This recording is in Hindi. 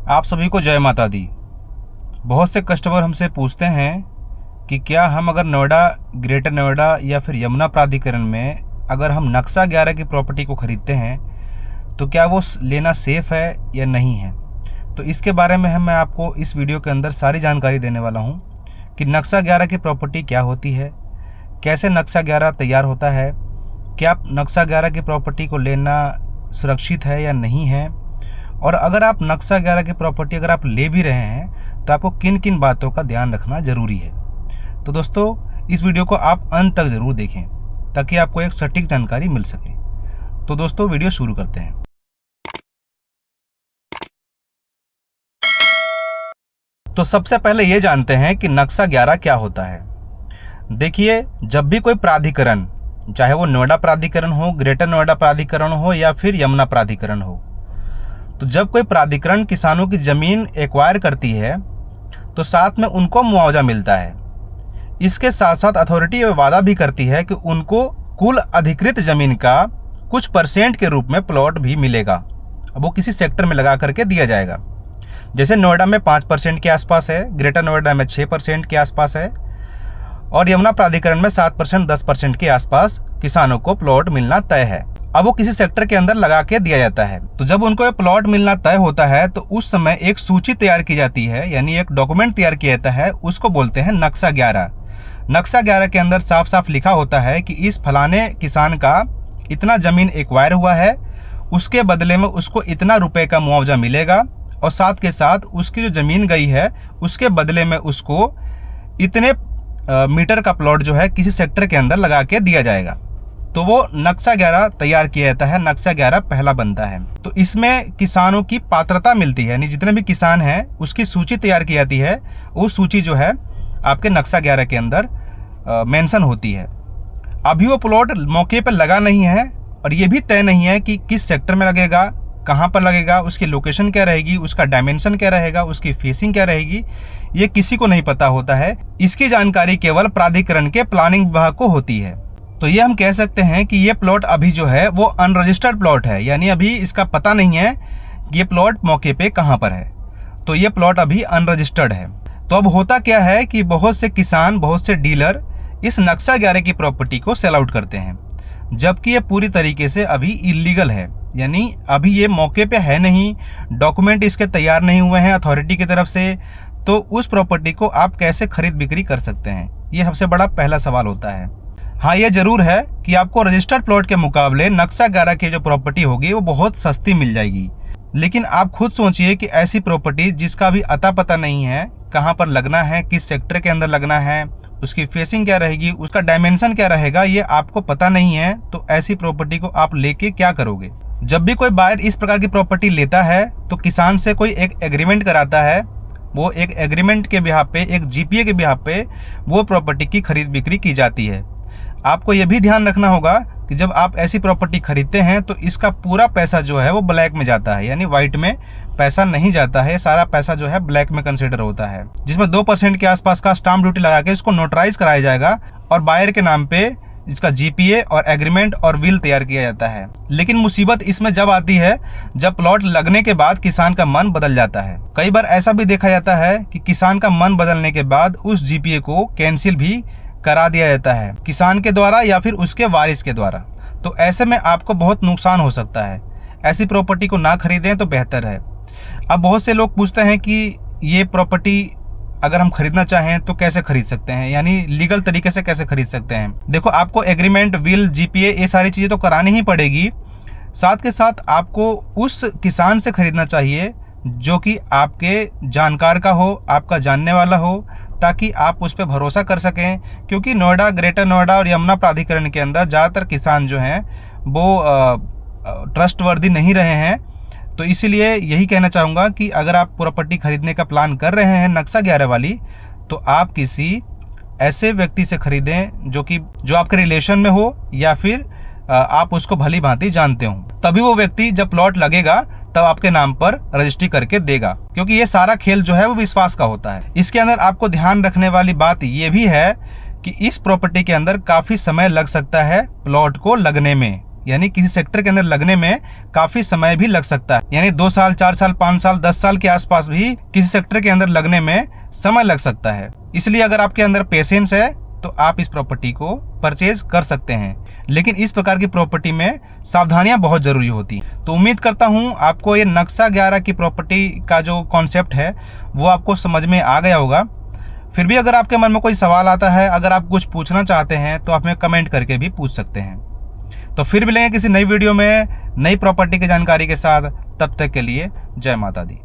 आप सभी को जय माता दी। बहुत से कस्टमर हमसे पूछते हैं कि क्या हम अगर नोएडा, ग्रेटर नोएडा या फिर यमुना प्राधिकरण में अगर हम नक्शा 11 की प्रॉपर्टी को ख़रीदते हैं तो क्या वो लेना सेफ़ है या नहीं है। तो इसके बारे में मैं आपको इस वीडियो के अंदर सारी जानकारी देने वाला हूँ कि नक्शा 11 की प्रॉपर्टी क्या होती है, कैसे नक्शा 11 तैयार होता है, क्या नक्शा 11 की प्रॉपर्टी को लेना सुरक्षित है या नहीं है, और अगर आप नक्शा 11 की प्रॉपर्टी अगर आप ले भी रहे हैं तो आपको किन किन बातों का ध्यान रखना ज़रूरी है। तो दोस्तों, इस वीडियो को आप अंत तक ज़रूर देखें ताकि आपको एक सटीक जानकारी मिल सके। तो दोस्तों, वीडियो शुरू करते हैं। तो सबसे पहले ये जानते हैं कि नक्शा 11 क्या होता है। देखिए, जब भी कोई प्राधिकरण, चाहे वो नोएडा प्राधिकरण हो, ग्रेटर नोएडा प्राधिकरण हो या फिर यमुना प्राधिकरण हो, तो जब कोई प्राधिकरण किसानों की ज़मीन एक्वायर करती है तो साथ में उनको मुआवजा मिलता है। इसके साथ साथ अथॉरिटी ये वादा भी करती है कि उनको कुल अधिकृत ज़मीन का कुछ परसेंट के रूप में प्लॉट भी मिलेगा। अब वो किसी सेक्टर में लगा करके दिया जाएगा। जैसे नोएडा में 5% के आसपास है, ग्रेटर नोएडा में 6% के आसपास है और यमुना प्राधिकरण में 7%, 10% के आसपास किसानों को प्लॉट मिलना तय है। अब वो किसी सेक्टर के अंदर लगा के दिया जाता है। तो जब उनको ये प्लॉट मिलना तय होता है तो उस समय एक सूची तैयार की जाती है, यानी एक डॉक्यूमेंट तैयार किया जाता है, उसको बोलते हैं नक्शा 11। नक्शा 11 के अंदर साफ साफ लिखा होता है कि इस फलाने किसान का इतना ज़मीन एक्वायर हुआ है, उसके बदले में उसको इतना रुपए का मुआवजा मिलेगा और साथ के साथ उसकी जो ज़मीन गई है उसके बदले में उसको इतने मीटर का प्लॉट जो है किसी सेक्टर के अंदर लगा के दिया जाएगा। तो वो नक्शा 11 तैयार किया जाता है, नक्शा 11 पहला बनता है। तो इसमें किसानों की पात्रता मिलती है, यानी जितने भी किसान हैं उसकी सूची तैयार की जाती है। वो सूची जो है आपके नक्शा 11 के अंदर मेंशन होती है। अभी वो प्लॉट मौके पर लगा नहीं है और ये भी तय नहीं है कि किस सेक्टर में लगेगा, कहाँ पर लगेगा, उसकी लोकेशन क्या रहेगी, उसका डायमेंशन क्या रहेगा, उसकी फेसिंग क्या रहेगी, ये किसी को नहीं पता होता है। इसकी जानकारी केवल प्राधिकरण के प्लानिंग विभाग को होती है। तो ये हम कह सकते हैं कि ये प्लॉट अभी जो है वो अनरजिस्टर्ड प्लॉट है, यानी अभी इसका पता नहीं है कि ये प्लॉट मौके पे कहाँ पर है। तो ये प्लॉट अभी अनरजिस्टर्ड है। तो अब होता क्या है कि बहुत से किसान, बहुत से डीलर इस नक्शा 11 की प्रॉपर्टी को सेल आउट करते हैं, जबकि ये पूरी तरीके से अभी इलीगल है, यानी अभी ये मौके पे है नहीं, डॉक्यूमेंट इसके तैयार नहीं हुए हैं अथॉरिटी की तरफ से। तो उस प्रॉपर्टी को आप कैसे खरीद बिक्री कर सकते हैं, ये सबसे बड़ा पहला सवाल होता है। हाँ, ये जरूर है कि आपको रजिस्टर्ड प्लॉट के मुकाबले नक्शा 11 की जो प्रॉपर्टी होगी वो बहुत सस्ती मिल जाएगी। लेकिन आप खुद सोचिए कि ऐसी प्रॉपर्टी जिसका भी अता पता नहीं है, कहाँ पर लगना है, किस सेक्टर के अंदर लगना है, उसकी फेसिंग क्या रहेगी, उसका डायमेंशन क्या रहेगा, ये आपको पता नहीं है, तो ऐसी प्रॉपर्टी को आप लेके क्या करोगे। जब भी कोई बायर इस प्रकार की प्रॉपर्टी लेता है तो किसान से कोई एक एग्रीमेंट कराता है। वो एक एग्रीमेंट के बिहाफ पे, एक जीपीए के बिहाफ पे वो प्रॉपर्टी की खरीद बिक्री की जाती है। आपको ये भी ध्यान रखना होगा कि जब आप ऐसी प्रॉपर्टी खरीदते हैं तो इसका पूरा पैसा जो है वो ब्लैक में जाता है, यानी वाइट में पैसा नहीं जाता है। सारा पैसा जो है ब्लैक में कंसिडर होता है, जिसमें 2% के आसपास का स्टाम्प ड्यूटी लगा के इसको नोटराइज कराया जाएगा और बायर के नाम पे इसका जीपीए और एग्रीमेंट और विल तैयार किया जाता है। लेकिन मुसीबत इसमें जब आती है जब प्लॉट लगने के बाद किसान का मन बदल जाता है। कई बार ऐसा भी देखा जाता है कि किसान का मन बदलने के बाद उस जीपीए को कैंसिल भी करा दिया जाता है, किसान के द्वारा या फिर उसके वारिस के द्वारा। तो ऐसे में आपको बहुत नुकसान हो सकता है। ऐसी प्रॉपर्टी को ना खरीदें तो बेहतर है। अब बहुत से लोग पूछते हैं कि ये प्रॉपर्टी अगर हम खरीदना चाहें तो कैसे खरीद सकते हैं, यानी लीगल तरीके से कैसे खरीद सकते हैं। देखो, आपको एग्रीमेंट, विल, जीपीए ये सारी चीज़ें तो करानी ही पड़ेगी। साथ के साथ आपको उस किसान से खरीदना चाहिए जो कि आपके जानकार का हो, आपका जानने वाला हो, ताकि आप उस पर भरोसा कर सकें। क्योंकि नोएडा, ग्रेटर नोएडा और यमुना प्राधिकरण के अंदर ज़्यादातर किसान जो हैं वो ट्रस्टवर्दी नहीं रहे हैं। तो इसीलिए यही कहना चाहूँगा कि अगर आप प्रॉपर्टी खरीदने का प्लान कर रहे हैं नक्शा 11 वाली, तो आप किसी ऐसे व्यक्ति से खरीदें जो आपके रिलेशन में हो या फिर आप उसको भली भांति जानते हो। तभी वो व्यक्ति जब प्लॉट लगेगा तब आपके नाम पर रजिस्ट्री करके देगा, क्योंकि ये सारा खेल जो है वो विश्वास का होता है। इसके अंदर आपको ध्यान रखने वाली बात ये भी है कि इस प्रॉपर्टी के अंदर काफ़ी समय लग सकता है प्लॉट को लगने में, यानी किसी सेक्टर के अंदर लगने में काफ़ी समय भी लग सकता है, यानी 2 साल, 4 साल, 5 साल, 10 साल के आसपास भी किसी सेक्टर के अंदर लगने में समय लग सकता है। इसलिए अगर आपके अंदर पेशेंस है तो आप इस प्रॉपर्टी को परचेज कर सकते हैं, लेकिन इस प्रकार की प्रॉपर्टी में सावधानियां बहुत ज़रूरी होती हैं। तो उम्मीद करता हूं आपको ये नक्शा 11 की प्रॉपर्टी का जो कॉन्सेप्ट है वो आपको समझ में आ गया होगा। फिर भी अगर आपके मन में कोई सवाल आता है, अगर आप कुछ पूछना चाहते हैं तो आप हमें कमेंट करके भी पूछ सकते हैं। तो फिर मिलेंगे किसी नई वीडियो में नई प्रॉपर्टी की जानकारी के साथ। तब तक के लिए जय माता दी।